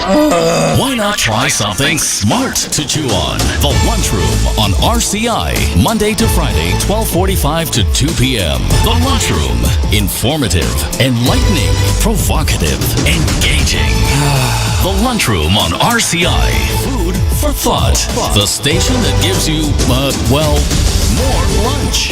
Why not try something smart to chew on? The Lunchroom on RCI, Monday to Friday, 12:45 to 2 p.m. The Lunchroom. Informative, enlightening, provocative, engaging. The Lunchroom on RCI. Food for thought. The station that gives you, more lunch.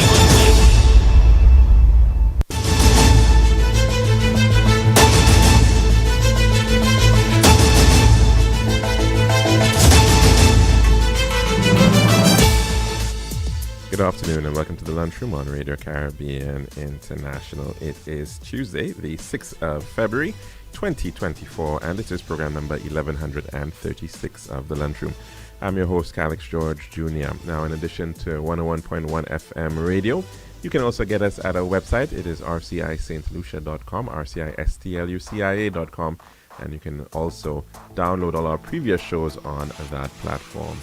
Good afternoon and welcome to the Lunchroom on Radio Caribbean International. It is Tuesday, the 6th of February, 2024, and this is program number 1136 of the Lunchroom. I'm your host, Calix George Jr. Now, in addition to 101.1 FM radio, you can also get us at our website. It is rcistlucia.com, rcistlucia.com, and you can also download all our previous shows on that platform.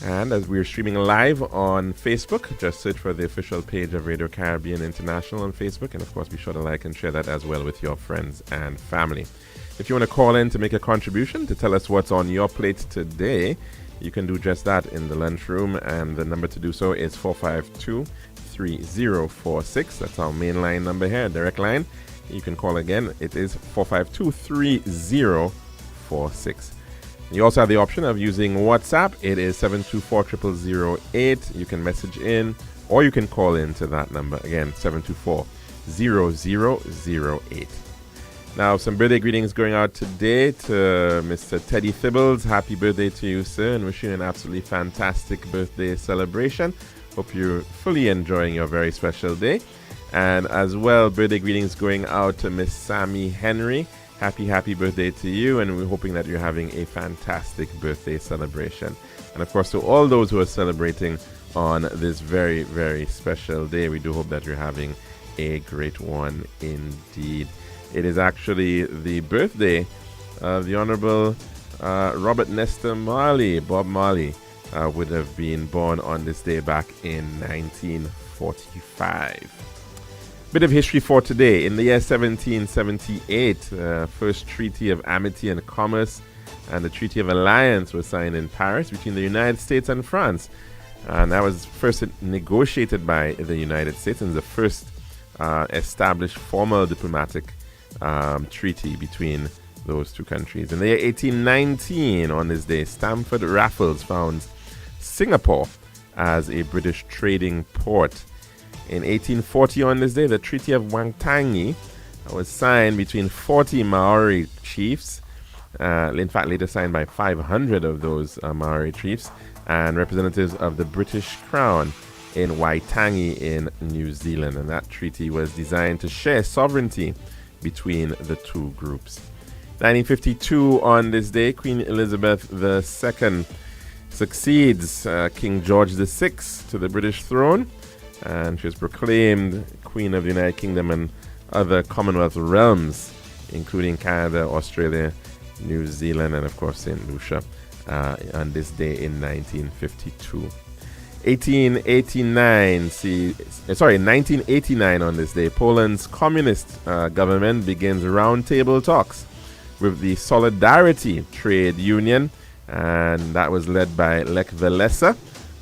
And as we're streaming live on Facebook, just search for the official page of Radio Caribbean International on Facebook. And of course, be sure to like and share that as well with your friends and family. If you want to call in to make a contribution, to tell us what's on your plate today, you can do just that in the lunchroom. And the number to do so is 452-3046. That's our main line number here, direct line. You can call again. It is 452-3046. You also have the option of using WhatsApp. It is 724-0008. You can message in or you can call in to that number. Again, 724-0008. Now, some birthday greetings going out today to Mr. Teddy Thibbles. Happy birthday to you, sir, and wishing you an absolutely fantastic birthday celebration. Hope you're fully enjoying your very special day. And as well, birthday greetings going out to Miss Sammy Henry. Happy birthday to you, and we're hoping that you're having a fantastic birthday celebration. And of course, to all those who are celebrating on this very, very special day, we do hope that you're having a great one indeed. It is actually the birthday of the Honorable Robert Nesta Marley. Bob Marley would have been born on this day back in 1945. Bit of history for today. In the year 1778, first Treaty of Amity and Commerce and the Treaty of Alliance was signed in Paris between the United States and France. And that was first negotiated by the United States and the first established formal diplomatic treaty between those two countries. In the year 1819, on this day, Stamford Raffles founds Singapore as a British trading port. In 1840, on this day, the Treaty of Waitangi was signed between 40 Maori chiefs, in fact, later signed by 500 of those Maori chiefs, and representatives of the British Crown in Waitangi in New Zealand. And that treaty was designed to share sovereignty between the two groups. 1952, on this day, Queen Elizabeth II succeeds King George VI to the British throne, and she was proclaimed Queen of the United Kingdom and other Commonwealth realms, including Canada, Australia, New Zealand, and of course St. Lucia, on this day in 1952. 1989 on this day, Poland's communist government begins roundtable talks with the Solidarity Trade Union, and that was led by Lech Walesa,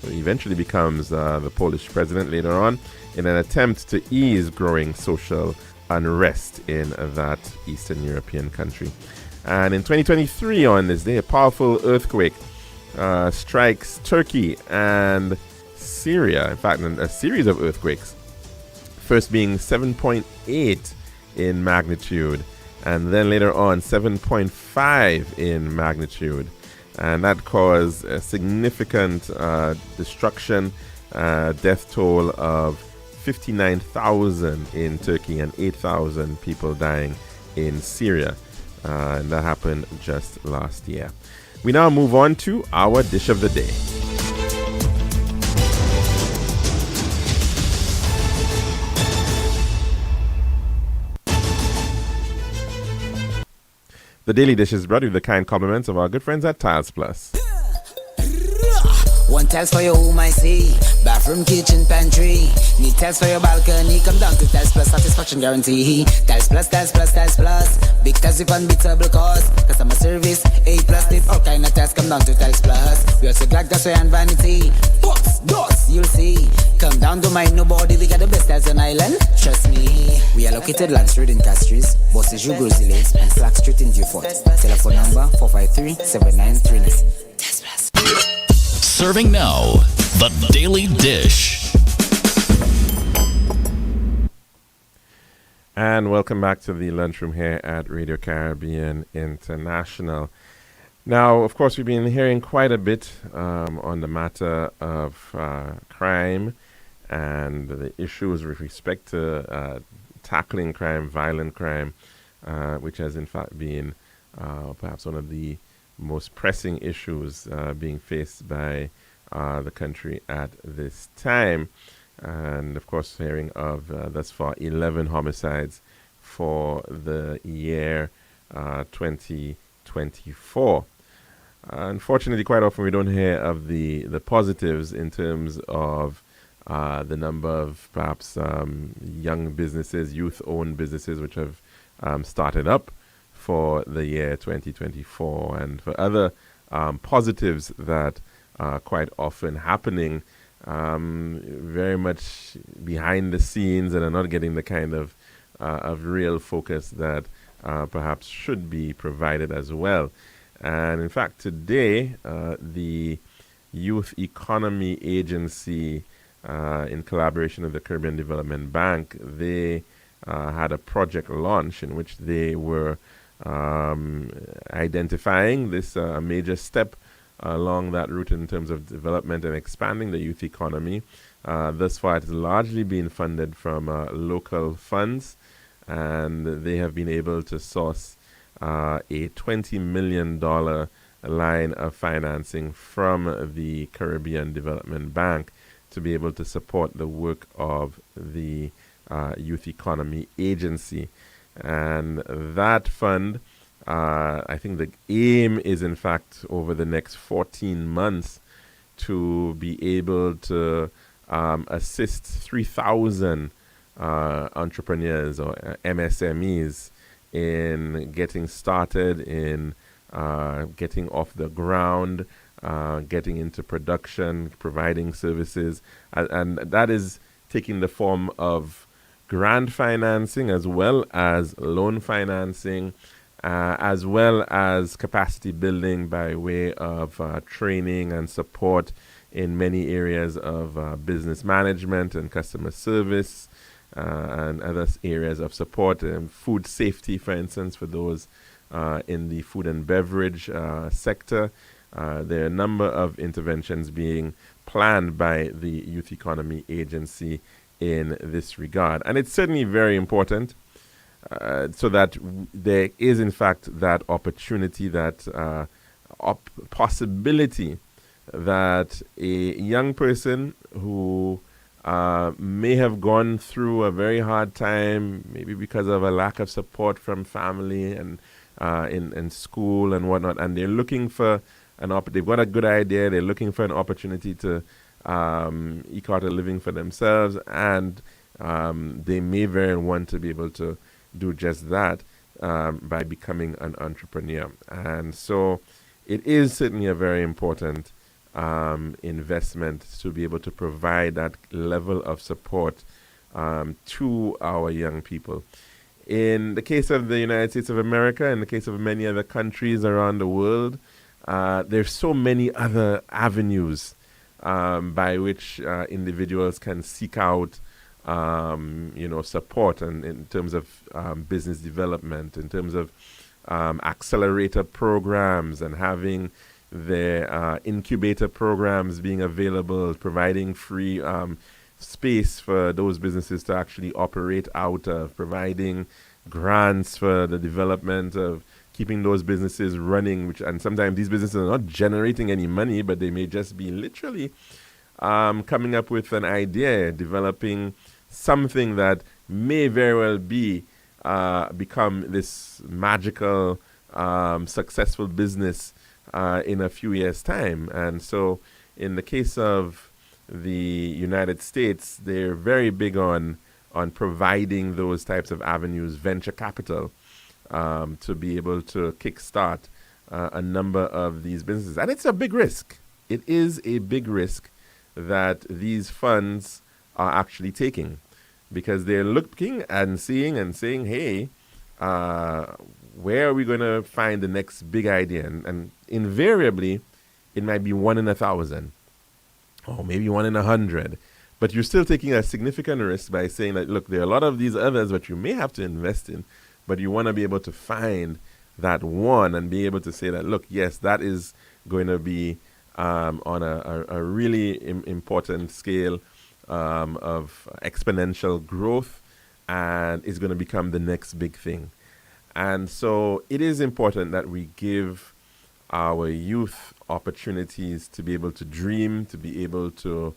who eventually becomes the Polish president later on, in an attempt to ease growing social unrest in that Eastern European country. And in 2023, on this day, a powerful earthquake strikes Turkey and Syria. In fact, a series of earthquakes, first being 7.8 in magnitude, and then later on 7.5 in magnitude. And that caused a significant destruction, death toll of 59,000 in Turkey and 8,000 people dying in Syria. And that happened just last year. We now move on to our dish of the day. The Daily Dish is brought to you with the kind compliments of our good friends at Tiles Plus. One tiles for your home, I see. Bathroom, kitchen, pantry. Need tiles for your balcony. Come down to Tiles Plus, satisfaction guarantee. Tiles Plus, Tiles Plus, Tiles Plus. Big tiles with unbeatable cost. Customer service come down to Tax Plus. We also glad gas and vanity. Box, dos, you'll see. Come down, don't mind nobody, we got the best as an island. Trust me. We are located Land Street in Castries, Bosses Grozile, and Flag Street in Beaufort. Telephone number 453-7939. Tax Plus. Serving now, the Daily Dish. And welcome back to the lunchroom here at Radio Caribbean International. Now, of course, we've been hearing quite a bit on the matter of crime and the issues with respect to tackling crime, violent crime, which has in fact been perhaps one of the most pressing issues being faced by the country at this time. And of course, hearing of thus far 11 homicides for the year 2024. Unfortunately, quite often we don't hear of the positives in terms of the number of perhaps young businesses, youth-owned businesses, which have started up for the year 2024, and for other positives that are quite often happening very much behind the scenes and are not getting the kind of real focus that perhaps should be provided as well. And in fact, today, the Youth Economy Agency, in collaboration with the Caribbean Development Bank, they had a project launch in which they were identifying this major step along that route in terms of development and expanding the youth economy. Thus far, it has largely been funded from local funds, and they have been able to source a $20 million line of financing from the Caribbean Development Bank to be able to support the work of the Youth Economy Agency. And that fund, I think the aim is, in fact, over the next 14 months to be able to assist 3,000 entrepreneurs or MSMEs in getting started, in getting off the ground, getting into production, providing services. And that is taking the form of grant financing as well as loan financing, as well as capacity building by way of training and support in many areas of business management and customer service, and other areas of support, food safety, for instance, for those in the food and beverage sector. There are a number of interventions being planned by the Youth Economy Agency in this regard. And it's certainly very important so that there is, in fact, that opportunity, that possibility that a young person who may have gone through a very hard time, maybe because of a lack of support from family and in school and whatnot, and they're looking for they've got a good idea, they're looking for an opportunity to eke out a living for themselves, and they may very well want to be able to do just that by becoming an entrepreneur. And so it is certainly a very important investment to be able to provide that level of support to our young people. In the case of the United States of America, in the case of many other countries around the world, there's so many other avenues by which individuals can seek out support, and in terms of business development, in terms of accelerator programs, and having their incubator programs being available, providing free space for those businesses to actually operate out of, providing grants for the development of keeping those businesses running, and sometimes these businesses are not generating any money, but they may just be literally coming up with an idea, developing something that may very well become this magical, successful business in a few years' time. And so in the case of the United States, they're very big on providing those types of avenues, venture capital, to be able to kickstart a number of these businesses. And it's a big risk. It is a big risk that these funds are actually taking, because they're looking and seeing and saying, hey, where are we going to find the next big idea? And invariably, it might be 1 in 1,000 or maybe 1 in 100. But you're still taking a significant risk by saying that, look, there are a lot of these others that you may have to invest in, but you want to be able to find that one and be able to say that, look, yes, that is going to be on a really important scale of exponential growth, and is going to become the next big thing. And so it is important that we give our youth opportunities to be able to dream, to be able to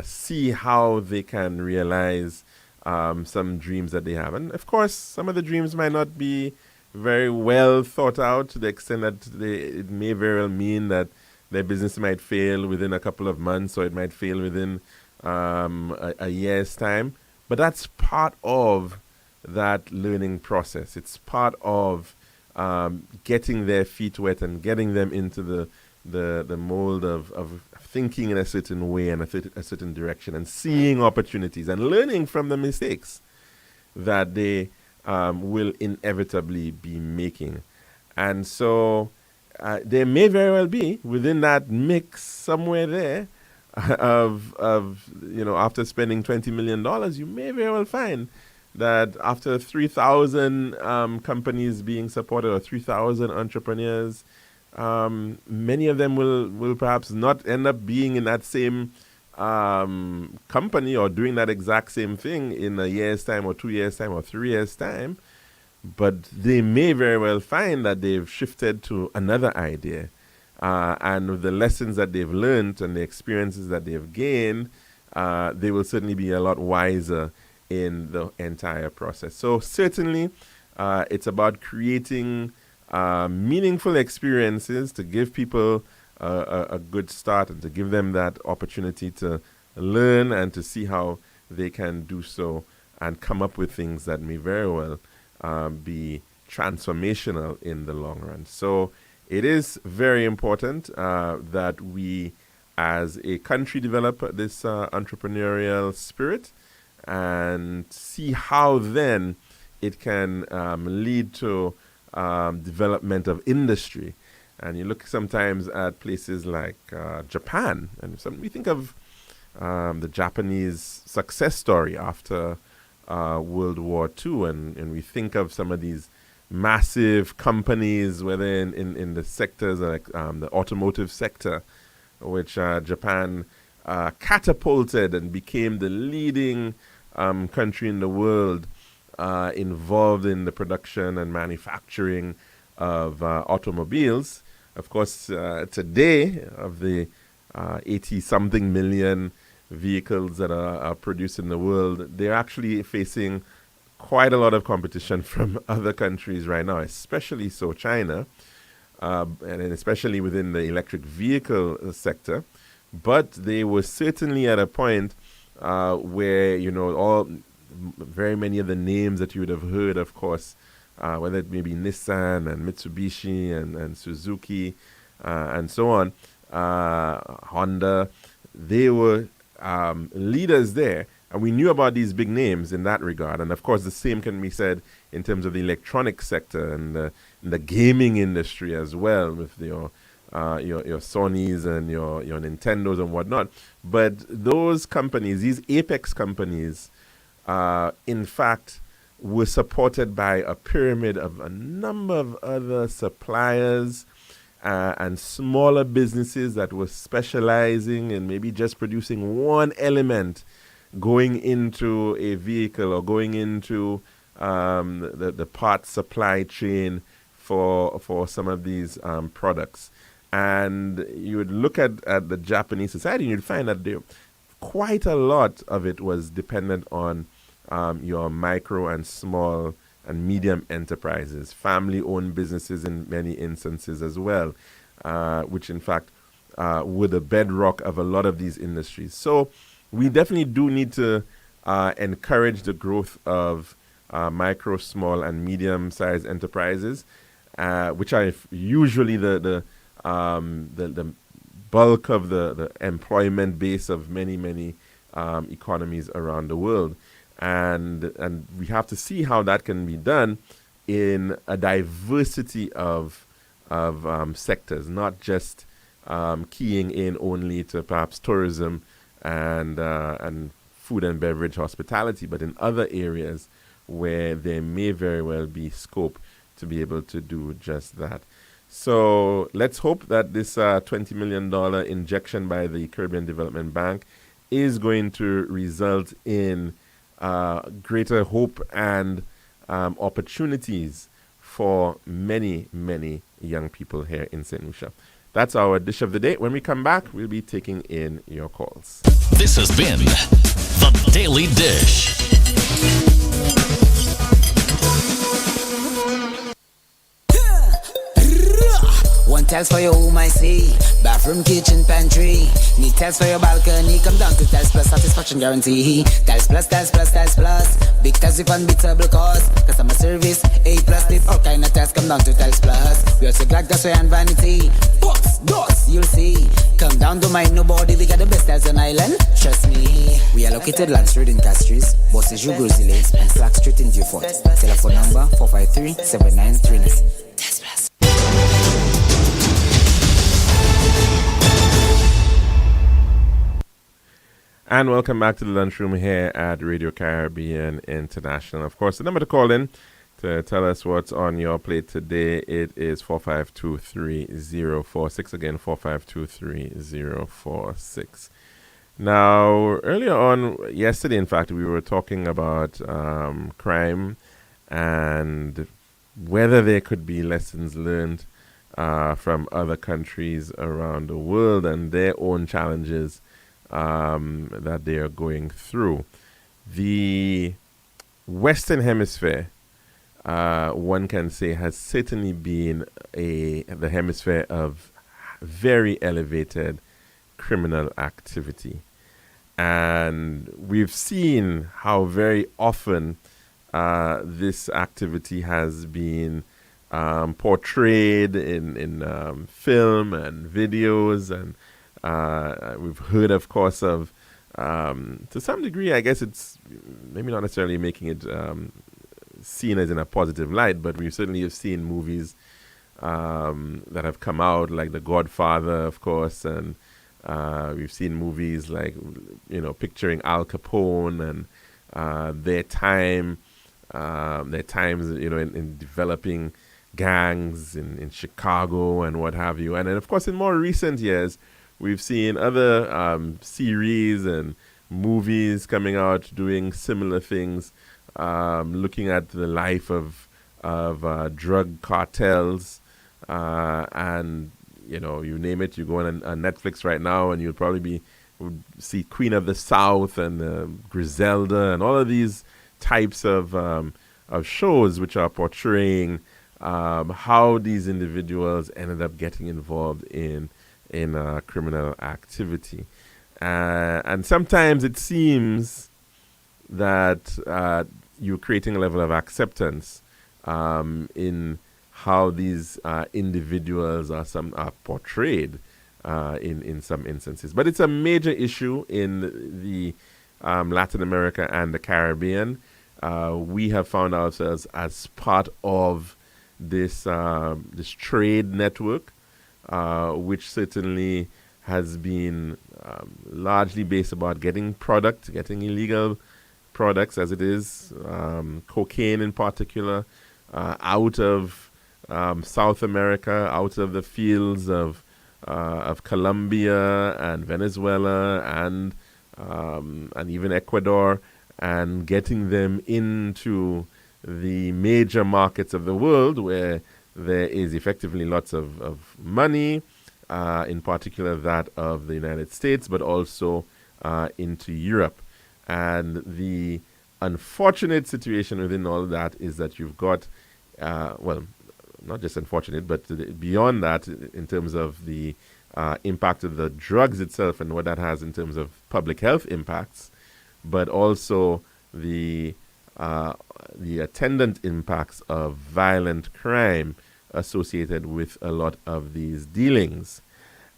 see how they can realize some dreams that they have. And of course, some of the dreams might not be very well thought out, to the extent that it may very well mean that their business might fail within a couple of months, or it might fail within a year's time. But that's part of that learning process. It's part of getting their feet wet and getting them into the mold of thinking in a certain way and a certain direction, and seeing opportunities and learning from the mistakes that they will inevitably be making. And so there may very well be within that mix somewhere there of after spending $20 million, you may very well find that after 3,000 companies being supported, or 3,000 entrepreneurs, many of them will perhaps not end up being in that same company or doing that exact same thing in a year's time, or 2 years' time, or 3 years' time. But they may very well find that they've shifted to another idea. And with the lessons that they've learned and the experiences that they've gained, they will certainly be a lot wiser in the entire process. So certainly, it's about creating meaningful experiences to give people a good start, and to give them that opportunity to learn and to see how they can do so and come up with things that may very well be transformational in the long run. So it is very important that we as a country develop this entrepreneurial spirit, and see how then it can lead to development of industry. And you look sometimes at places like Japan, and we think of the Japanese success story after World War II, and we think of some of these massive companies, whether in the sectors like the automotive sector, which Japan catapulted and became the leading country in the world involved in the production and manufacturing of automobiles. Of course, today, of the 80-something million vehicles that are produced in the world, they're actually facing quite a lot of competition from other countries right now, especially so China, and especially within the electric vehicle sector. But they were certainly at a point where, very many of the names that you would have heard, of course, whether it may be Nissan and Mitsubishi and Suzuki and so on, Honda, they were leaders there. And we knew about these big names in that regard. And of course, the same can be said in terms of the electronic sector and the gaming industry as well, with your Sonys and your Nintendos and whatnot. But those companies, these apex companies, in fact, were supported by a pyramid of a number of other suppliers and smaller businesses that were specializing in maybe just producing one element going into a vehicle, or going into the parts supply chain for some of these products. And you would look at the Japanese society, and you'd find that quite a lot of it was dependent on your micro and small and medium enterprises, family-owned businesses in many instances as well, which in fact were the bedrock of a lot of these industries. So we definitely do need to encourage the growth of micro, small, and medium-sized enterprises. which are usually the bulk of the employment base of many economies around the world, and we have to see how that can be done in a diversity of sectors, not just keying in only to perhaps tourism and food and beverage hospitality, but in other areas where there may very well be scope to be able to do just that. So let's hope that this $20 million injection by the Caribbean Development Bank is going to result in greater hope and opportunities for many young people here in St. Lucia. That's our dish of the day. When we come back, we'll be taking in your calls. This has been The Daily Dish. One tiles for your home, I see. Bathroom, kitchen, pantry. Need tiles for your balcony. Come down to Tiles Plus, satisfaction guarantee. Tiles Plus, Tiles Plus, Tiles Plus. Big tiles with unbeatable cost. Customer service, A+. With all kind of tiles, come down to Tiles Plus. We also glass, glassware, and vanity. Books, doors, you'll see. Come down to mind nobody. We got the best tiles on island. Trust me. We are located Lance Road in Castries, Bosses Jugosile, and Flag Street in Beaufort. Telephone number 453-7939. Tiles Plus. And welcome back to the lunchroom here at Radio Caribbean International. Of course, the number to call in to tell us what's on your plate today, it is 4523046. Again, 4523046. Now, earlier on, yesterday, in fact, we were talking about crime and whether there could be lessons learned from other countries around the world and their own challenges that they are going through. The Western Hemisphere, one can say, has certainly been the hemisphere of very elevated criminal activity. And we've seen how very often this activity has been portrayed in film and videos, and we've heard, of course, of, to some degree, I guess it's maybe not necessarily making it seen as in a positive light, but we certainly have seen movies that have come out, like The Godfather, of course, and we've seen movies like, picturing Al Capone and their times, in developing gangs in Chicago and what have you. And then, of course, in more recent years, we've seen other series and movies coming out doing similar things, looking at the life of drug cartels, and you name it. You go on Netflix right now, and you'll probably would see Queen of the South and Griselda and all of these types of shows which are portraying how these individuals ended up getting involved in criminal activity. And sometimes it seems that you're creating a level of acceptance in how these individuals are portrayed in some instances. But it's a major issue in the Latin America and the Caribbean. We have found ourselves as part of this trade network, which certainly has been largely based about getting illegal products, as it is, cocaine in particular, out of South America, out of the fields of Colombia and Venezuela and even Ecuador, and getting them into the major markets of the world where there is effectively lots of money, in particular that of the United States, but also into Europe. And the unfortunate situation within all of that is that you've got, not just unfortunate, but beyond that, in terms of the impact of the drugs itself and what that has in terms of public health impacts, but also the attendant impacts of violent crime associated with a lot of these dealings.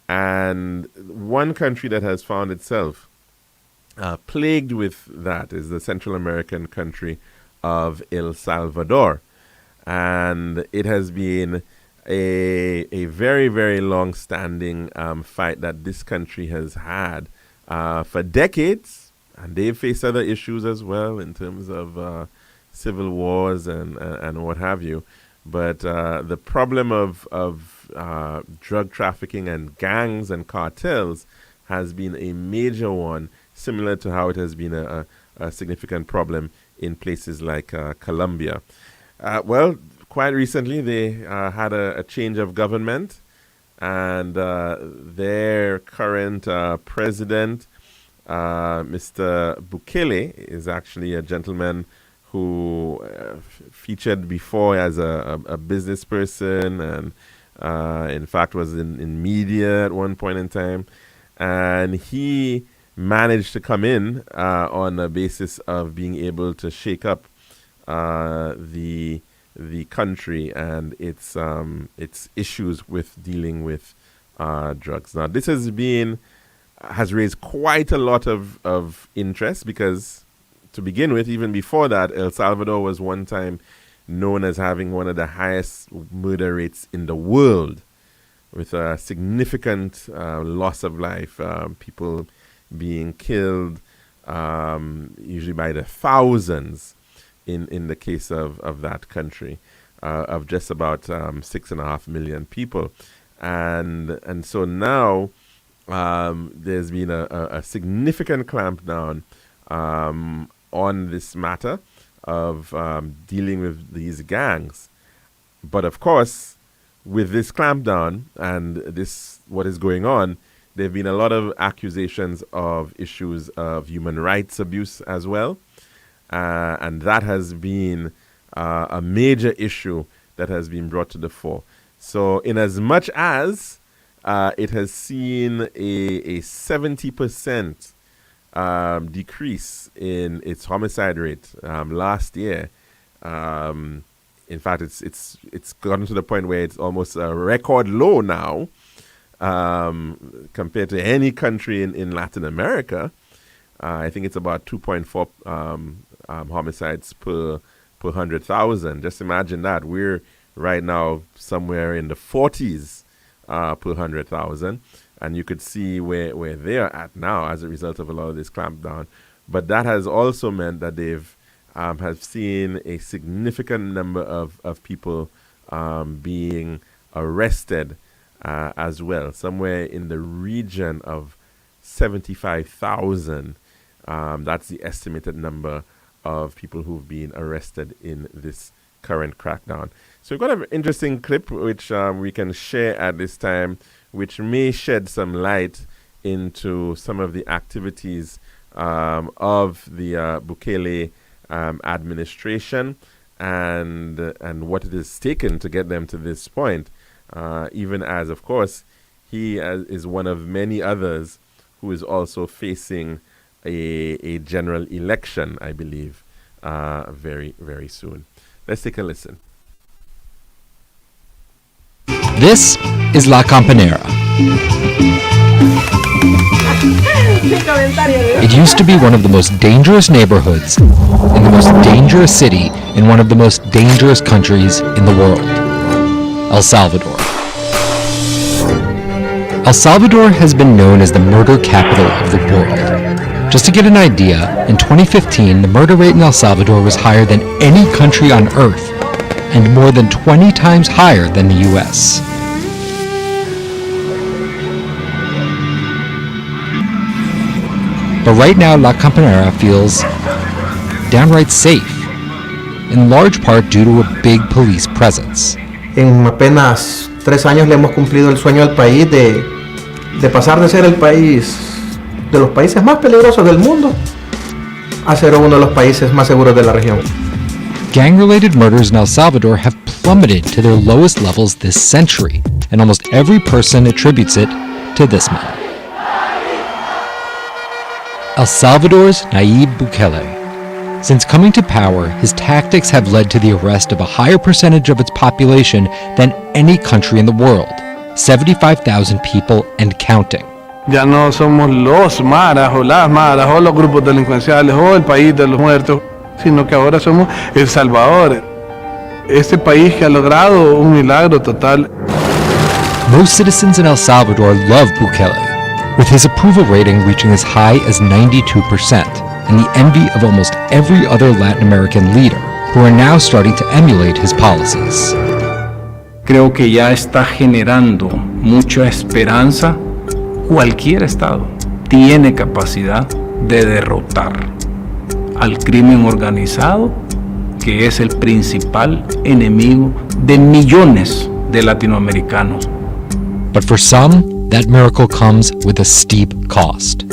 And one country that has found itself plagued with that is the Central American country of El Salvador. And it has been a very, very long-standing fight that this country has had for decades. And they've faced other issues as well in terms of civil wars and what have you. But the problem of drug trafficking and gangs and cartels has been a major one, similar to how it has been a significant problem in places like Colombia. Well, quite recently they had a change of government, and their current president, Mr. Bukele, is actually a gentleman who featured before as a business person and in fact was in media at one point in time. And he managed to come in on a basis of being able to shake up the country and its issues with dealing with drugs. Now, this has raised quite a lot of interest because, to begin with, even before that, El Salvador was one time known as having one of the highest murder rates in the world, with a significant loss of life, people being killed, usually by the thousands in the case of that country, of just about 6.5 million people. And so now there's been a significant clampdown on this matter of dealing with these gangs. But of course, with this clampdown and this what is going on, there have been a lot of accusations of issues of human rights abuse as well. And that has been a major issue that has been brought to the fore. So in as much as it has seen a 70% decrease in its homicide rate last year. In fact, it's gotten to the point where it's almost a record low now compared to any country in Latin America. I think it's about 2.4 homicides per 100,000. Just imagine that. We're right now somewhere in the 40s per 100,000. And you could see where they are at now as a result of a lot of this clampdown. But that has also meant that they've have seen a significant number of people being arrested as well, somewhere in the region of 75,000. That's the estimated number of people who've been arrested in this current crackdown. So we've got an interesting clip which we can share at this time, which may shed some light into some of the activities of the Bukele administration and what it has taken to get them to this point, even as, of course, he is one of many others who is also facing a general election, I believe, very, very soon. Let's take a listen. This is La Campanera. It used to be one of the most dangerous neighborhoods in the most dangerous city in one of the most dangerous countries in the world, El Salvador. El Salvador has been known as the murder capital of the world. Just to get an idea, in 2015, the murder rate in El Salvador was higher than any country on earth, and more than 20 times higher than the US. But right now, La Campanera feels downright safe, in large part due to a big police presence. En apenas 3 años le hemos cumplido el sueño al país de pasar de ser el país de los países más peligrosos del mundo a ser uno de los países más seguros de la región. Gang-related murders in El Salvador have plummeted to their lowest levels this century, and almost every person attributes it to this man. El Salvador's Nayib Bukele Since coming to power, his tactics have led to the arrest of a higher percentage of its population than any country in the world, 75,000 people and counting. Ya no somos los maras o las maras o los grupos delincuenciales o el país de los muertos, sino que ahora somos El Salvador, este país que ha logrado un milagro total. Most citizens in El Salvador love Bukele, with his approval rating reaching as high as 92%, and the envy of almost every other Latin American leader, who are now starting to emulate his policies. Creo que ya está generando mucha esperanza. Cualquier Estado tiene capacidad de derrotar al crimen organizado, que es el principal enemigo de millones de latinoamericanos. But for some, that miracle comes with a steep cost: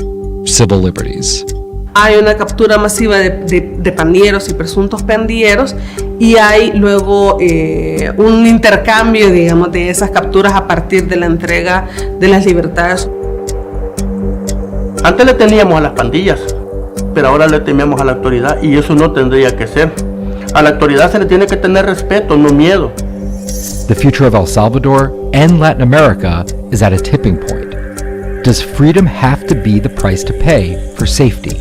civil liberties. Hay una captura masiva de pandilleros y presuntos pandilleros, y hay luego un intercambio, digamos, de esas capturas a partir de la entrega de las libertades. Antes le temíamos a las pandillas, pero ahora le tememos a la autoridad, y eso no tendría que ser. A la autoridad se le tiene que tener respeto, no miedo. The future of El Salvador and Latin America is at a tipping point. Does freedom have to be the price to pay for safety?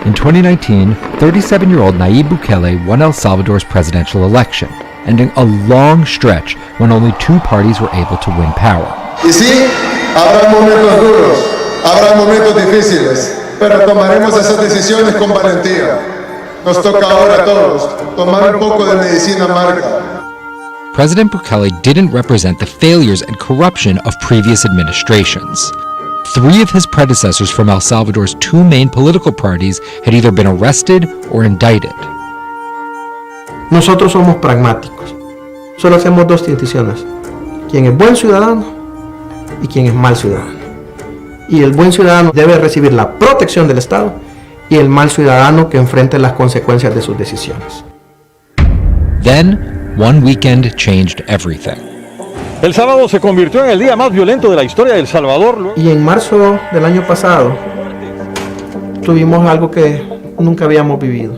In 2019, 37-year-old Nayib Bukele won El Salvador's presidential election, ending a long stretch when only two parties were able to win power. Y sí, habrá momentos duros, habrá momentos difíciles, pero tomaremos esas decisiones con valentía. Nos toca ahora a todos tomar un poco de medicina amarga. President Bukele didn't represent the failures and corruption of previous administrations. Three of his predecessors from El Salvador's two main political parties had either been arrested or indicted. Nosotros somos pragmáticos. Solo hacemos dos distinciones: quién es buen ciudadano y quién es mal ciudadano. Y el buen ciudadano debe recibir la protección del Estado, y el mal ciudadano que enfrente las consecuencias de sus decisiones. Then, one weekend changed everything. El sábado se convirtió en el día más violento de la historia de El Salvador. Y en marzo del año pasado tuvimos algo que nunca habíamos vivido.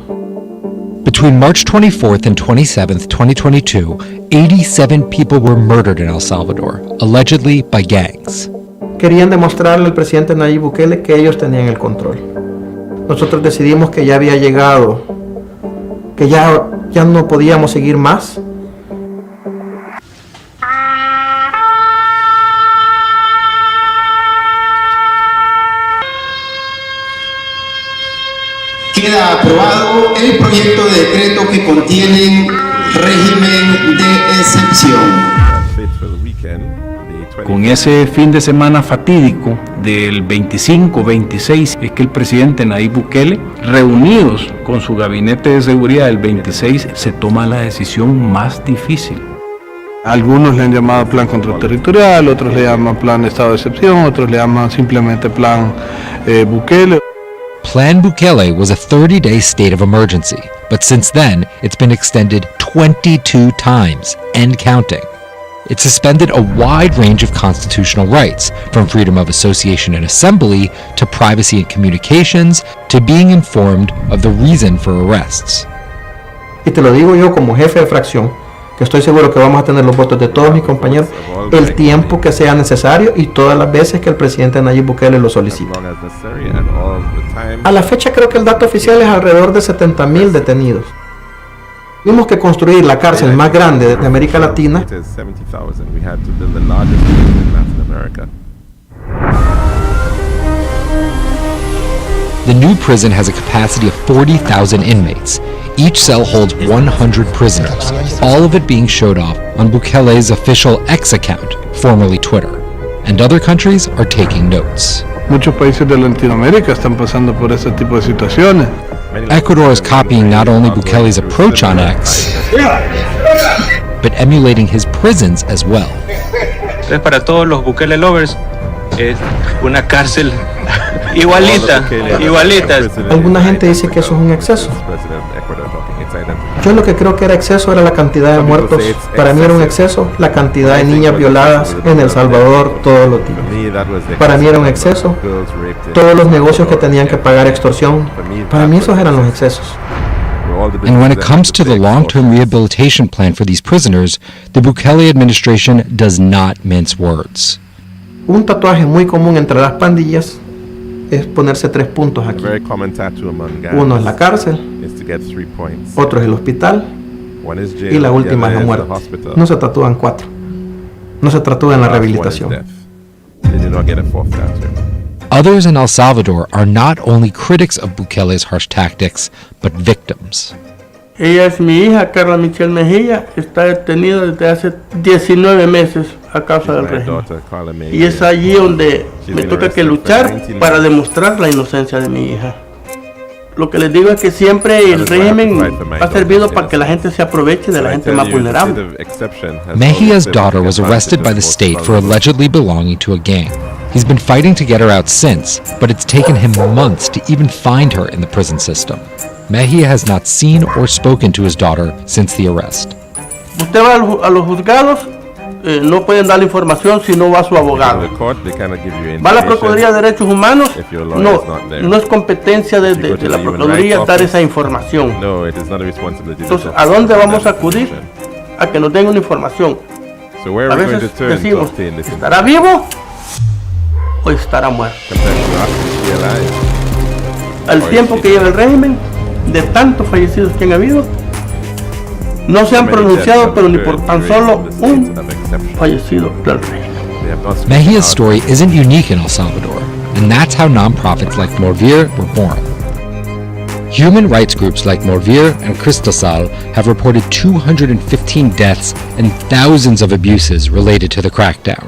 Between March 24th and 27th, 2022, 87 people were murdered in El Salvador, allegedly by gangs. Querían demostrarle al presidente Nayib Bukele que ellos tenían el control. Nosotros decidimos que ya había llegado, que ya no podíamos seguir más. Queda aprobado el proyecto de decreto que contiene régimen de excepción. Con ese fin de semana fatídico del 25-26 es que el presidente Nayib Bukele, reunidos con su gabinete de seguridad el 26, se toma la decisión más difícil. Algunos le han llamado plan contraterritorial, otros le llaman plan de estado de excepción, otros le llaman simplemente plan Bukele. Plan Bukele was a 30-day state of emergency, but since then, it's been extended 22 times and counting. It suspended a wide range of constitutional rights, from freedom of association and assembly, to privacy and communications, to being informed of the reason for arrests. Y te lo digo yo como jefe de fracción, que estoy seguro que vamos a tener los votos de todos mis compañeros el tiempo que sea necesario y todas las veces que el presidente Nayib Bukele lo solicite. A la fecha creo que el dato oficial es alrededor de 70,000 detenidos. Tuvimos que construir la cárcel más grande de América Latina. The new prison has a capacity of 40,000 inmates. Each cell holds 100 prisoners, all of it being showed off on Bukele's official X account, formerly Twitter. And other countries are taking notes. Muchos países de Latinoamérica están pasando por ese tipo de situaciones. Ecuador is copying not only Bukele's approach on X, but emulating his prisons as well. Entonces, para todos los Bukele lovers, es una cárcel Igualita. Alguna gente dice que eso es un exceso. Yo lo que creo que era exceso era la cantidad de muertos. Para mí era un exceso la cantidad de niñas violadas en El Salvador todos los días. Para mí era un exceso todos los negocios que tenían que pagar extorsión. Para mí esos eran los excesos. And when it comes to the long-term rehabilitation plan for these prisoners, the Bukele administration does not mince words. Un tatuaje muy común entre las pandillas es ponerse 3 puntos aquí. Uno es la cárcel, otro es el hospital y la última es la muerte. No se tatúan 4. No se tatúan la rehabilitación. Others in El Salvador are not only critics of Bukele's harsh tactics, but victims. Ella es mi hija, Carla Michelle Mejía, está detenida desde hace 19 meses a causa del régimen. Y es allí donde me toca que luchar para demostrar la inocencia de mi hija. Lo que les digo es que siempre el régimen ha servido para que la gente se aproveche de la gente más vulnerable. Mejia's daughter was arrested by the state for allegedly belonging to a gang. He's been fighting to get her out since, but it's taken him months to even find her in the prison system. Mejia has not seen or spoken to his daughter since the arrest. Usted va a los juzgados, no pueden darle información si no va su abogado. Va a la Procuraduría de Derechos Humanos, no es competencia de la Procuraduría dar esa información. Entonces, ¿a dónde vamos a acudir? A que nos den una información. A veces decimos, ¿estará vivo o estará muerto? Al tiempo que lleva el régimen, de tantos fallecidos que han habido, no se han pronunciado, pero ni por tan solo un fallecido del régimen. Mejia's story isn't unique in El Salvador, and that's how nonprofits like Morvir were born. Human rights groups like Morvir and Cristasal have reported 215 deaths and thousands of abuses related to the crackdown.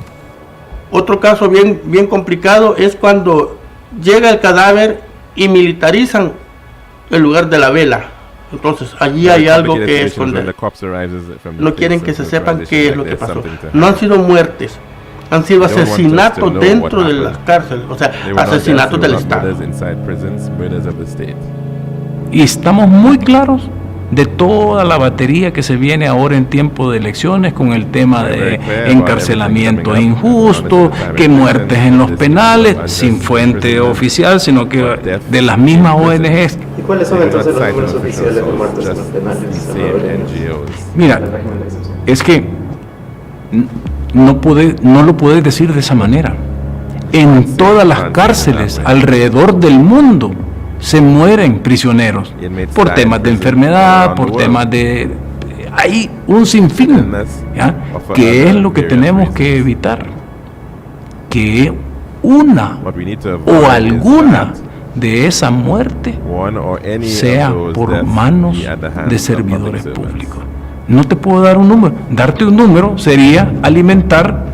Otro caso bien complicado es cuando llega el cadáver y militarizan el lugar de la vela. Entonces allí hay algo que esconder. No quieren que se sepan qué es lo que pasó. No han sido muertes, han sido asesinatos dentro de las cárceles, o sea, asesinatos del Estado. Y estamos muy claros de toda la batería que se viene ahora en tiempo de elecciones con el tema de encarcelamiento injusto, que muertes en los penales, sin fuente oficial, sino que de las mismas ONGs. ¿Y cuáles son entonces los números oficiales de muertes en los penales? Mira, es que no lo puedes decir de esa manera. En todas las cárceles alrededor del mundo se mueren prisioneros por temas de enfermedad, por temas de... Hay un sinfín, ¿ya? Que es lo que tenemos que evitar, que una o alguna de esa muerte sea por manos de servidores públicos. No te puedo dar un número. Darte un número sería alimentar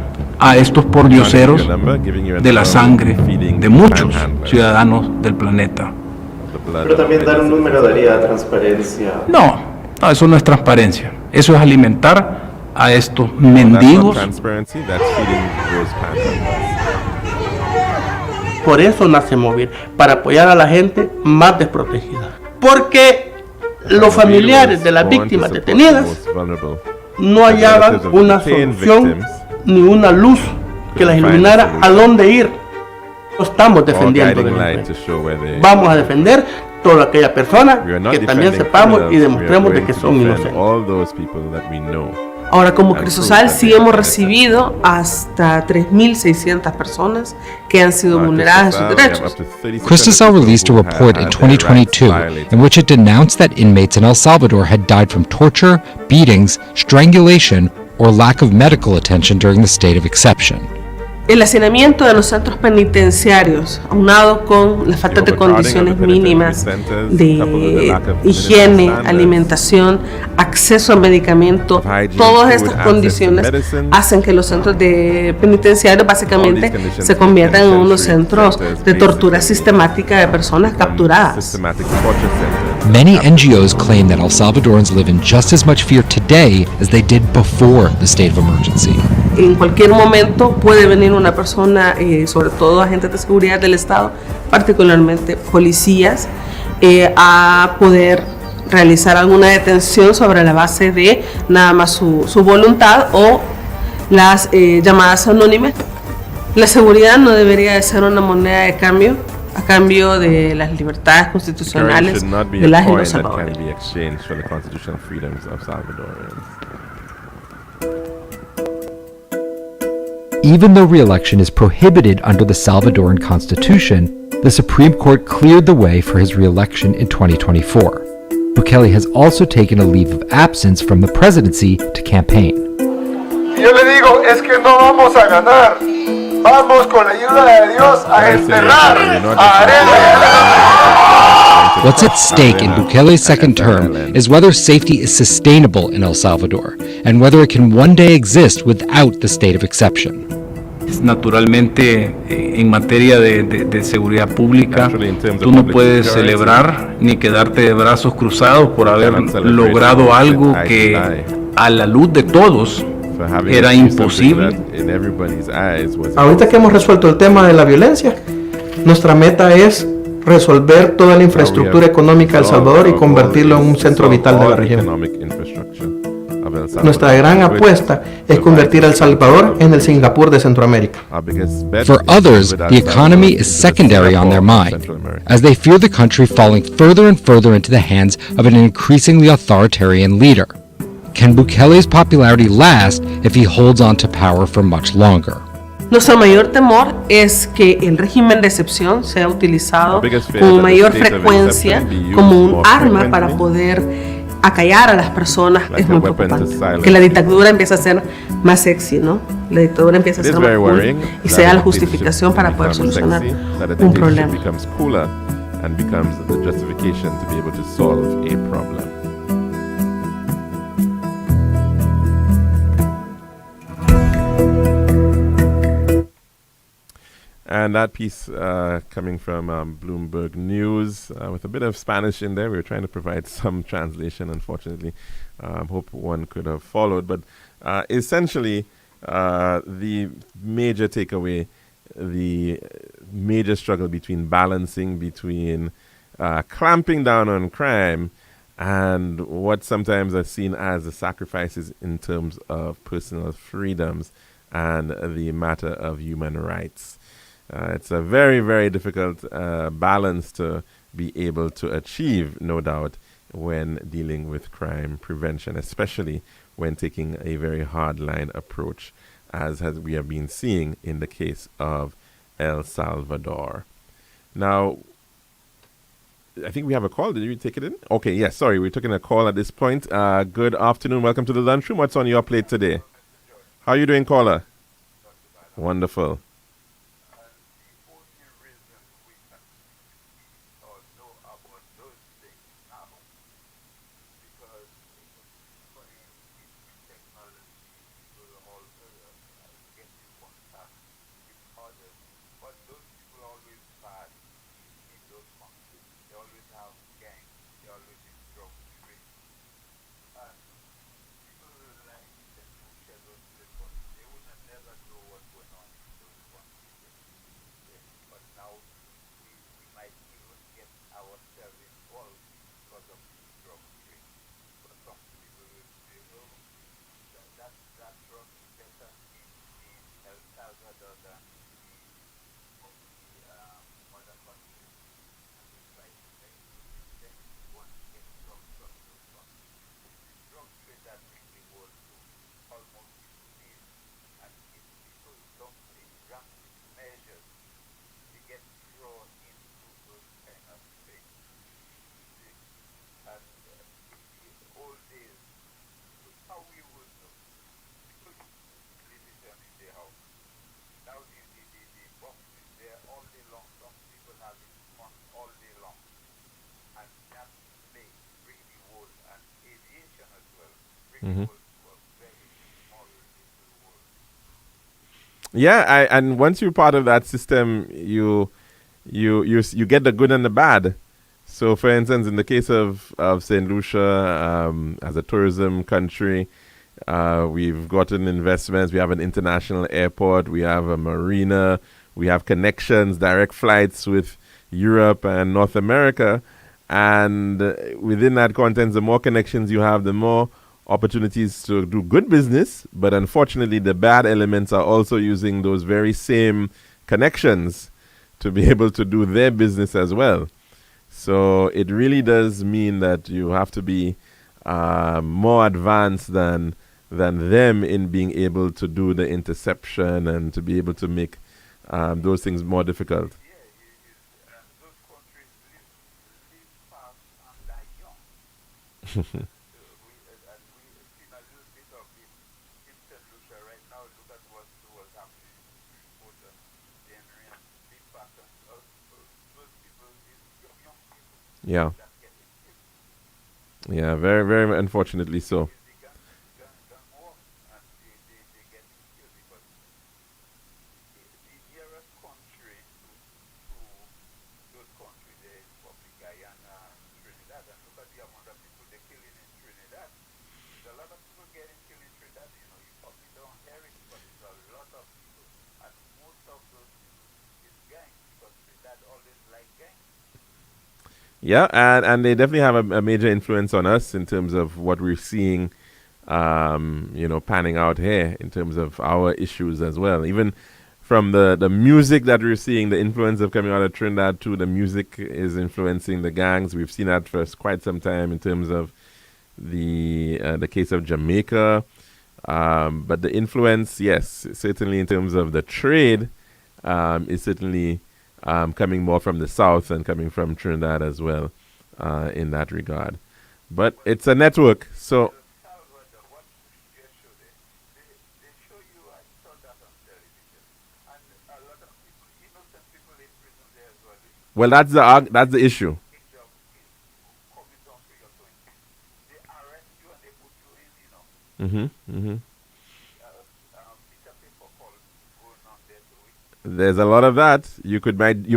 a estos pordioseros de la sangre de muchos ciudadanos del planeta. Pero también dar un número daría transparencia. No, eso no es transparencia. Eso es alimentar a estos mendigos. Por eso nace Movir, para apoyar a la gente más desprotegida. Porque los familiares de las víctimas detenidas no hallaban una solución ni una luz que las iluminara a dónde ir. Estamos defendiendo vamos a defender toda aquella persona que también sepamos y demostremos de que son inocentes. Ahora, como Crisosal, sí hemos recibido hasta 3.600 personas que han sido vulneradas en sus derechos. Cristasal released a report in 2022 in which it denounced that inmates in El Salvador had died from torture, beatings, strangulation, or lack of medical attention during the state of exception. El hacinamiento de los centros penitenciarios, aunado con la falta de condiciones mínimas de higiene, alimentación, acceso a medicamento, todas estas condiciones hacen que los centros penitenciarios básicamente se conviertan en unos centros de tortura sistemática de personas capturadas. Many NGOs claim that El Salvadorans live in just as much fear today as they did before the state of emergency. En cualquier momento puede venir una persona, sobre todo agentes de seguridad del Estado, particularmente policías, a poder realizar alguna detención sobre la base de nada más su voluntad o las llamadas anónimas. La seguridad no debería de ser una moneda de cambio a cambio de las libertades constitucionales de las y los salvadoreños. Even though re-election is prohibited under the Salvadoran Constitution, the Supreme Court cleared the way for his re-election in 2024. Bukele has also taken a leave of absence from the presidency to campaign. Yo le digo, es que no vamos a ganar. Vamos con la ayuda de Dios a enterrar a Arena. What's at stake in Bukele's second term is whether safety is sustainable in El Salvador and whether it can one day exist without the state of exception. Naturalmente, en materia de seguridad pública, tú no puedes celebrar ni quedarte de brazos cruzados por haber logrado algo que a la luz de todos era imposible. Ahorita que hemos resuelto el tema de la violencia, nuestra meta es resolver toda la infraestructura económica de El Salvador y convertirlo en un centro vital de la región. Nuestra gran apuesta es convertir a El Salvador en el Singapur de Centroamérica. For others, the economy is secondary on their mind, as they fear the country falling further and further into the hands of an increasingly authoritarian leader. Can Bukele's popularity last if he holds on to power for much longer? Nuestro mayor temor es que el régimen de excepción sea utilizado con mayor frecuencia como un arma para poder acallar a las personas. Es muy preocupante. Que la dictadura empiece a ser más sexy, ¿no? La dictadura empieza a ser más cool y sea la justificación para poder solucionar un problema. And that piece coming from Bloomberg News with a bit of Spanish in there. We were trying to provide some translation, unfortunately. Hope one could have followed. But essentially, the major takeaway, the major struggle balancing between clamping down on crime and what sometimes are seen as the sacrifices in terms of personal freedoms and the matter of human rights. It's a very, very difficult balance to be able to achieve, no doubt, when dealing with crime prevention, especially when taking a very hard-line approach, as we have been seeing in the case of El Salvador. Now, I think we have a call. Did you take it in? Okay, yes, sorry. We're taking a call at this point. Good afternoon. Welcome to the Lunchroom. What's on your plate today? How are you doing, caller? Wonderful. Mm-hmm. Yeah, and once you're part of that system, you get the good and the bad. So, for instance, in the case of St. Lucia, as a tourism country, We've gotten investments. We have an international airport. We have a marina. We have connections, direct flights with Europe and North America. And within that context, the more connections you have, the more opportunities to do good business. But unfortunately, the bad elements are also using those very same connections to be able to do their business as well. So it really does mean that you have to be more advanced than them in being able to do the interception and to be able to make those things more difficult. Yeah. Yeah, very, very unfortunately so. Yeah, and they definitely have a major influence on us in terms of what we're seeing, panning out here in terms of our issues as well. Even from the music that we're seeing, the influence of coming out of Trinidad too, the music is influencing the gangs. We've seen that for quite some time in terms of the case of Jamaica. But the influence, yes, certainly in terms of the trade, is certainly coming more from the south and coming from Trinidad as well in that regard. But it's a network, so... Well, that's the issue. There's a lot of that. You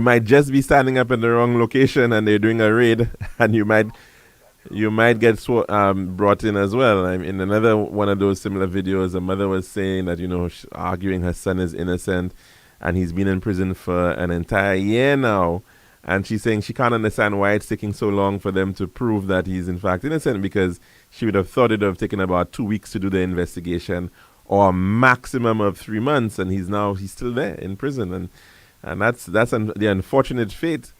might just be standing up in the wrong location and they're doing a raid, and you might get brought in as well. In another one of those similar videos, a mother was saying that arguing her son is innocent, and he's been in prison for an entire year now. And she's saying she can't understand why it's taking so long for them to prove that he's in fact innocent, because she would have thought it would have taken about 2 weeks to do the investigation, or a maximum of 3 months, and he's still there in prison, and that's the unfortunate fate.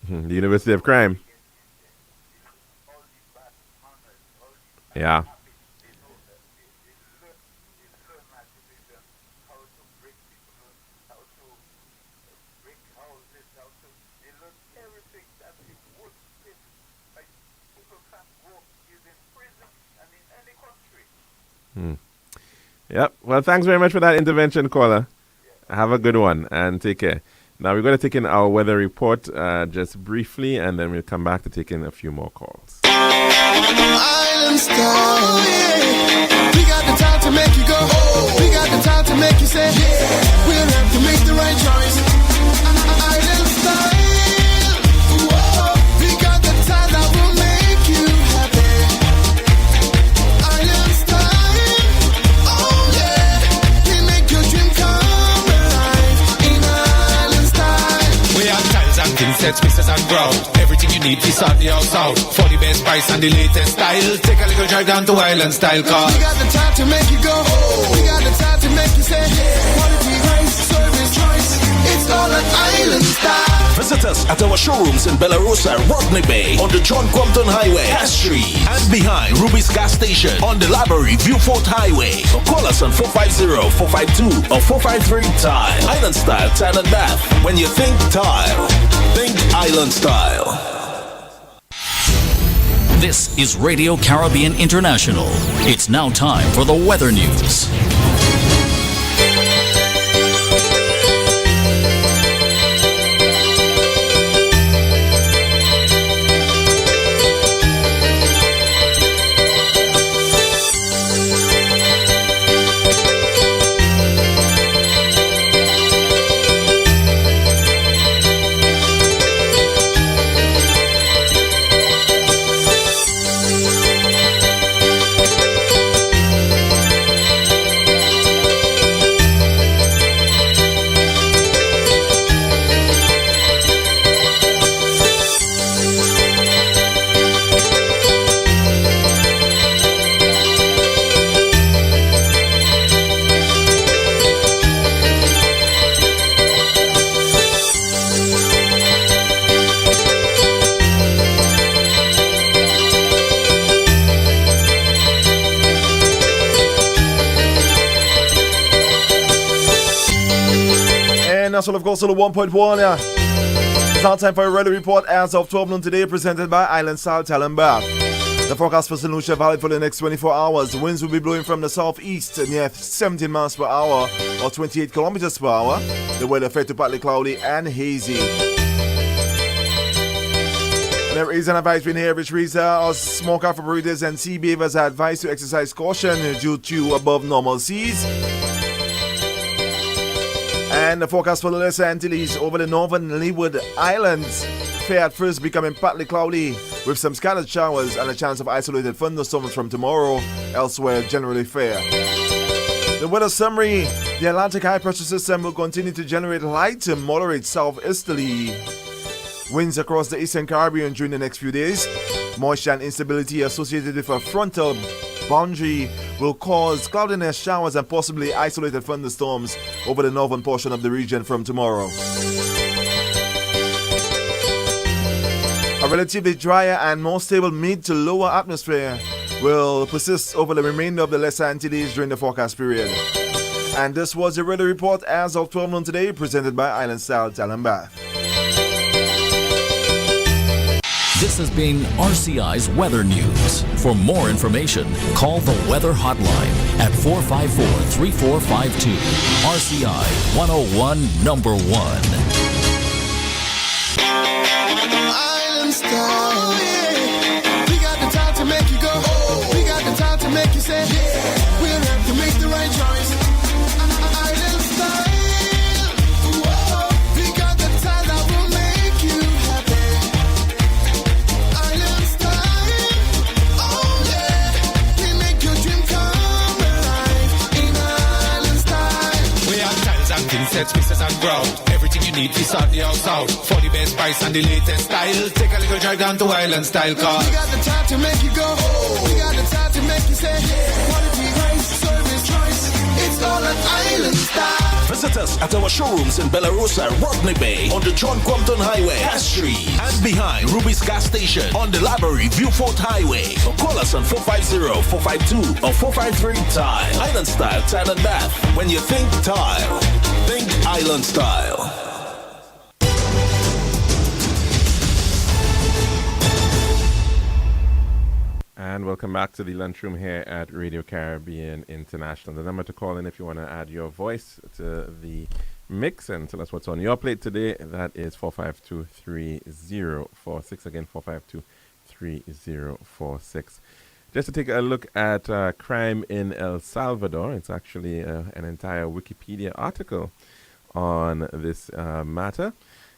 The University of Crime. Yeah. Yep. Well, thanks very much for that intervention, caller. Have a good one and take care. Now we're going to take in our weather report just briefly, and then we'll come back to take in a few more calls. Island style. We got the time to make you go. We got the time to make you say, we'll have to make the right choice. Island style. We got the time that will make you happy. Island style. Oh yeah. We make your dream come alive in Island style. We have tiles and things, sets, pieces and ground. Everything you need is on the outside. For the best price and the latest style, take a little drive down to Island Style Car. We got the time to make you go. We got the time to make you say, quality, price, service, choice. It's all an Island Style. Visit us at our showrooms in Bellarosa, Rodney Bay, on the John Compton Highway, Cass Street, and behind Ruby's Gas Station on the Library Viewfort Highway. So call us on 450-452 or 453-TILE. Island Style Tile and Bath. When you think tile, think Island Style. This is Radio Caribbean International. It's now time for the weather news. RCI National of Coastal 1.1. It's now time for a weather report as of 12 noon today, presented by Island Style Talent Bath. The forecast for St. Lucia Valley for the next 24 hours. Winds will be blowing from the southeast near 17 miles per hour or 28 kilometers per hour. The weather affected partly cloudy and hazy. There is an advisory in here which reads smoke operators and sea beavers are advised to exercise caution due to above normal seas. And the forecast for the Lesser Antilles over the northern Leeward Islands. Fair at first, becoming partly cloudy with some scattered showers and a chance of isolated thunderstorms from tomorrow. Elsewhere, generally fair. The weather summary: the Atlantic high pressure system will continue to generate light to moderate southeasterly winds across the eastern Caribbean during the next few days. Moisture and instability associated with a frontal boundary will cause cloudiness, showers, and possibly isolated thunderstorms over the northern portion of the region from tomorrow. A relatively drier and more stable mid to lower atmosphere will persist over the remainder of the Lesser Antilles during the forecast period. And this was your weather report as of 12 noon today, presented by Island Style Talent Bath. This has been RCI's Weather News. For more information, call the Weather Hotline at 454-3452. RCI 101 number 1. Island style, yeah. We got the time to make you go. We got the time to make you say, yeah. We'll have to make the right choice. Island style, whoa. We got the time that will make you happy. Island style, oh yeah. We make your dream come alive in Island style. We have tiles and thin sets, mixes and ground. Everything you need to sort the house out. For the best price and the latest style, take a little drive down to Island Style Car. We got the time to make you go. We got the time to make you say, quality, price, service, choice. It's all an Island Style. Visit us at our showrooms in Bellarosa, Rodney Bay, on the John Crompton Highway, Castry, and behind Ruby's Gas Station on the Library Viewfort Highway. Or call us on 450-452 or 453-TILE. Island Style Tile and Bath. When you think tile, think Island Style. And welcome back to the lunchroom here at Radio Caribbean International. The number to call in if you want to add your voice to the mix and tell us what's on your plate today, that is 452-3046. Again, 452-3046. Just to take a look at crime in El Salvador. It's actually an entire Wikipedia article on this matter.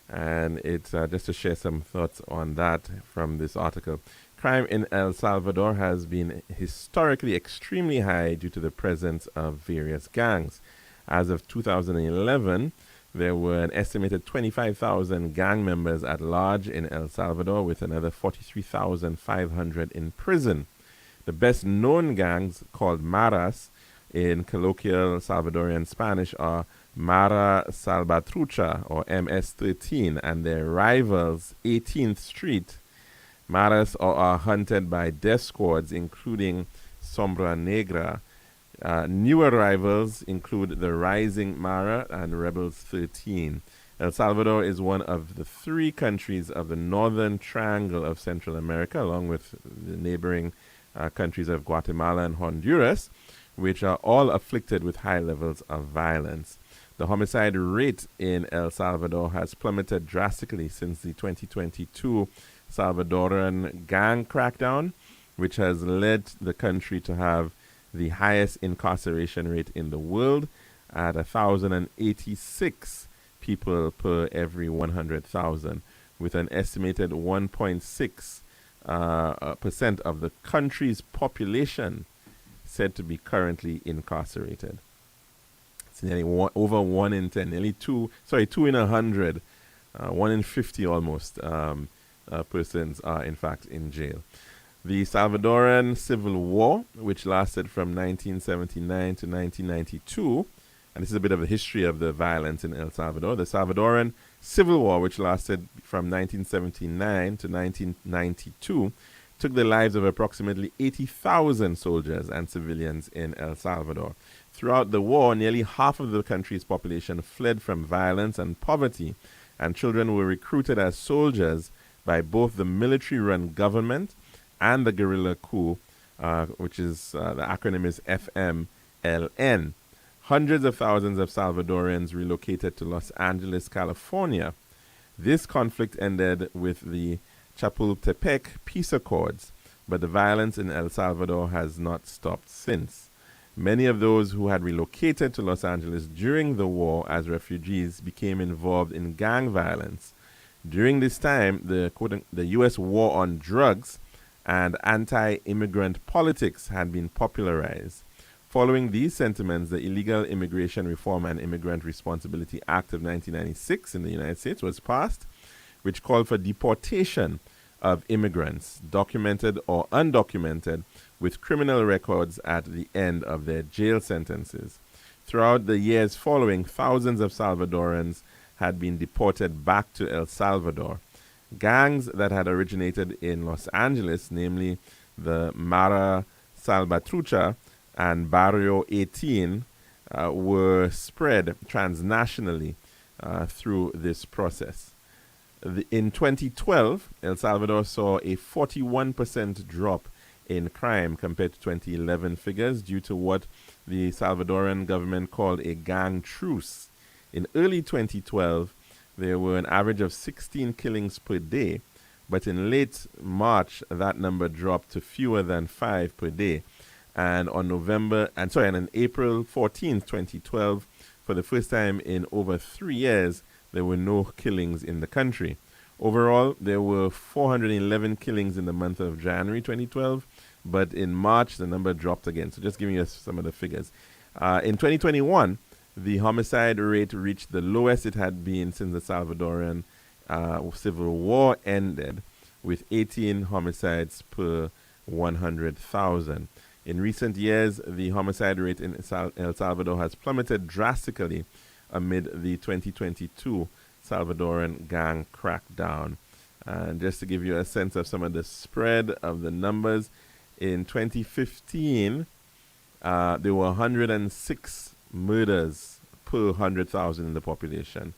And it's just to share some thoughts on that from this article. Crime in El Salvador has been historically extremely high due to the presence of various gangs. As of 2011, there were an estimated 25,000 gang members at large in El Salvador, with another 43,500 in prison. The best known gangs, called Maras in colloquial Salvadorian Spanish, are Mara Salvatrucha or MS-13 and their rivals 18th Street. Maras are hunted by death squads, including Sombra Negra. Newer rivals include the Rising Mara and Rebels 13. El Salvador is one of the 3 countries of the northern triangle of Central America, along with the neighboring countries of Guatemala and Honduras, which are all afflicted with high levels of violence. The homicide rate in El Salvador has plummeted drastically since the 2022 Salvadoran gang crackdown, which has led the country to have the highest incarceration rate in the world at 1,086 people per every 100,000, with an estimated 1.6% of the country's population said to be currently incarcerated. It's nearly over 1 in 10, nearly 2 in 100, 1 in 50 almost. Persons are in fact in jail. The Salvadoran Civil War, which lasted from 1979 to 1992, and this is a bit of a history of the violence in El Salvador. The Salvadoran Civil War, which lasted from 1979 to 1992, took the lives of approximately 80,000 soldiers and civilians in El Salvador. Throughout the war, nearly half of the country's population fled from violence and poverty, and children were recruited as soldiers by both the military-run government and the guerrilla coup, which is the acronym is FMLN. Hundreds of thousands of Salvadorans relocated to Los Angeles, California. This conflict ended with the Chapultepec Peace Accords, but the violence in El Salvador has not stopped since. Many of those who had relocated to Los Angeles during the war as refugees became involved in gang violence. During this time, the U.S. war on drugs and anti-immigrant politics had been popularized. Following these sentiments, the Illegal Immigration Reform and Immigrant Responsibility Act of 1996 in the United States was passed, which called for deportation of immigrants, documented or undocumented, with criminal records at the end of their jail sentences. Throughout the years following, thousands of Salvadorans had been deported back to El Salvador. Gangs that had originated in Los Angeles, namely the Mara Salvatrucha and Barrio 18, were spread transnationally through this process. In 2012, El Salvador saw a 41% drop in crime compared to 2011 figures due to what the Salvadoran government called a gang truce. In early 2012, there were an average of 16 killings per day, but in late March, that number dropped to fewer than 5 per day. And on April 14, 2012, for the first time in over 3 years, there were no killings in the country. Overall, there were 411 killings in the month of January 2012, but in March, the number dropped again. So just giving you some of the figures. In 2021, the homicide rate reached the lowest it had been since the Salvadoran Civil War ended, with 18 homicides per 100,000. In recent years, the homicide rate in El Salvador has plummeted drastically amid the 2022 Salvadoran gang crackdown. And just to give you a sense of some of the spread of the numbers, in 2015, there were 106 murders per 100,000 in the population.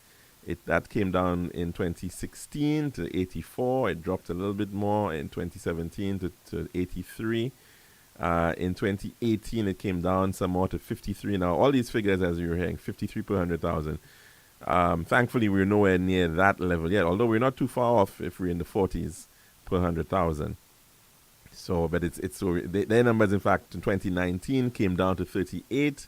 That came down in 2016 to 84. It dropped a little bit more in 2017 to 83. In 2018, it came down some more to 53. Now, all these figures, as you were hearing, 53 per 100,000. Thankfully, we're nowhere near that level yet, although we're not too far off if we're in the 40s per 100,000. So, but their numbers, in fact, in 2019 came down to 38,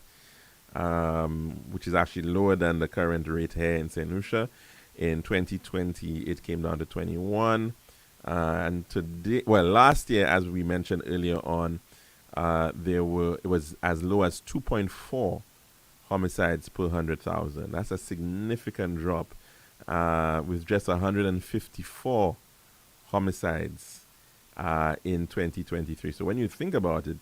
which is actually lower than the current rate here in St. Lucia. In 2020, it came down to 21. And last year, as we mentioned earlier on, it was as low as 2.4 homicides per 100,000. That's a significant drop, with just 154 homicides in 2023. So when you think about it,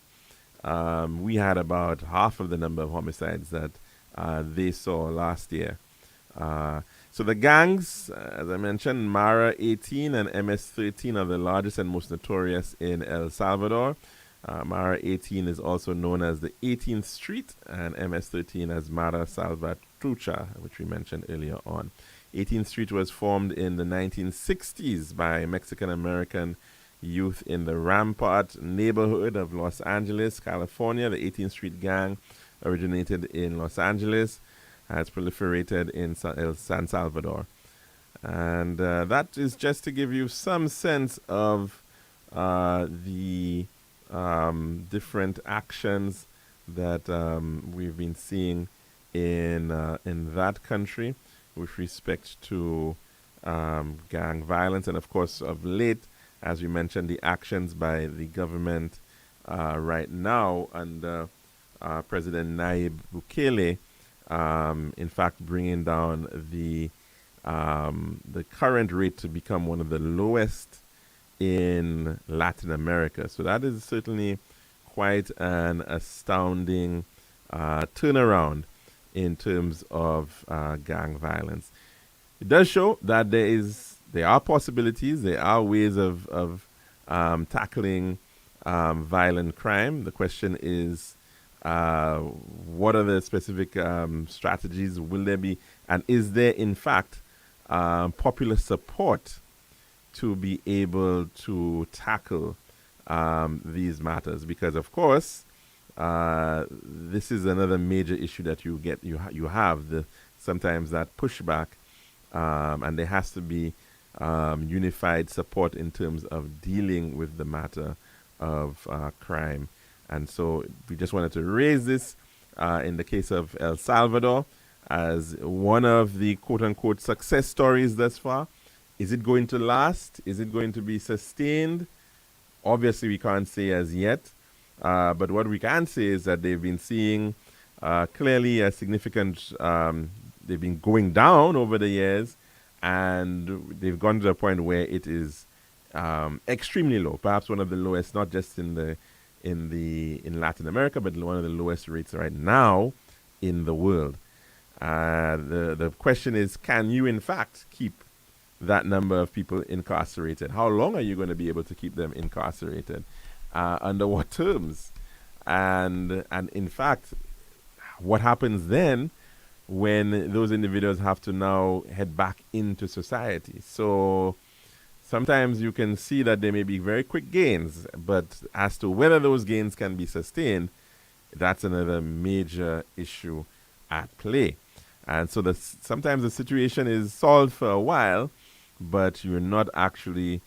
we had about half of the number of homicides that they saw last year. So the gangs, as I mentioned, Mara 18 and MS 13 are the largest and most notorious in El Salvador. Mara 18 is also known as the 18th Street, and MS 13 as Mara Salvatrucha, which we mentioned earlier on. 18th Street was formed in the 1960s by Mexican-American youth in the Rampart neighborhood of Los Angeles, California. The 18th Street gang originated in Los Angeles, has proliferated in San Salvador. And that is just to give you some sense of the different actions that we've been seeing in that country with respect to gang violence. And of course, of late, as we mentioned, the actions by the government right now under President Nayib Bukele, in fact, bringing down the current rate to become one of the lowest in Latin America. So that is certainly quite an astounding turnaround in terms of gang violence. It does show that there are possibilities, there are ways of tackling violent crime. The question is What are the specific strategies? Will there be, and is there in fact popular support to be able to tackle these matters? Because of course, this is another major issue that you have sometimes that pushback, and there has to be unified support in terms of dealing with the matter of crime. And so we just wanted to raise this in the case of El Salvador as one of the quote-unquote success stories thus far. Is it going to last? Is it going to be sustained? Obviously, we can't say as yet. But what we can say is that they've been seeing clearly a significant, they've been going down over the years, and they've gone to a point where it is extremely low, perhaps one of the lowest, not just in Latin America, but one of the lowest rates right now in the world. The question is, can you in fact keep that number of people incarcerated? How long are you going to be able to keep them incarcerated? Under what terms? And in fact, what happens then when those individuals have to now head back into society? So sometimes you can see that there may be very quick gains, but as to whether those gains can be sustained, that's another major issue at play. And so sometimes the situation is solved for a while, but you're not actually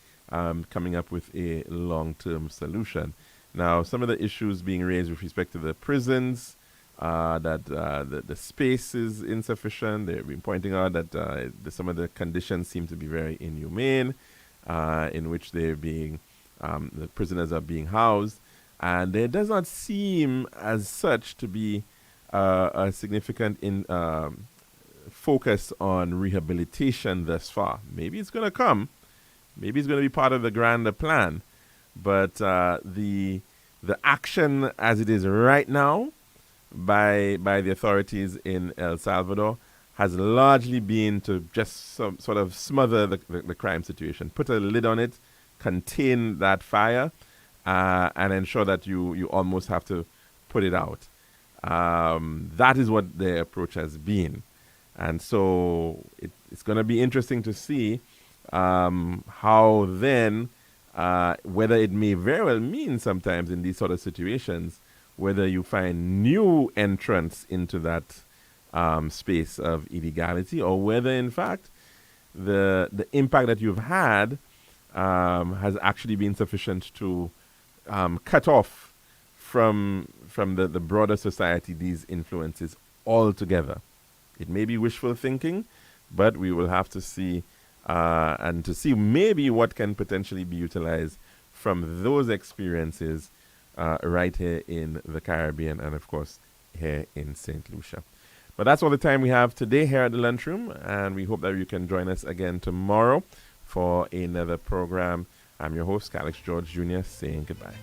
coming up with a long-term solution. Now, some of the issues being raised with respect to the prisons, that the space is insufficient. They've been pointing out that some of the conditions seem to be very inhumane, in which they're being, the prisoners are being housed. And there does not seem as such to be a significant focus on rehabilitation thus far. Maybe it's going to come. Maybe it's going to be part of the grander plan. But the action as it is right now by the authorities in El Salvador has largely been to just sort of smother the crime situation, put a lid on it, contain that fire, and ensure that you almost have to put it out. That is what their approach has been. And so it's going to be interesting to see how then, whether it may very well mean sometimes in these sort of situations, whether you find new entrants into that space of illegality, or whether in fact the impact that you've had has actually been sufficient to cut off from the broader society these influences altogether. It may be wishful thinking, but we will have to see and to see maybe what can potentially be utilized from those experiences right here in the Caribbean and, of course, here in St. Lucia. But that's all the time we have today here at the Lunchroom, and we hope that you can join us again tomorrow for another program. I'm your host, Calix George Jr., saying goodbye.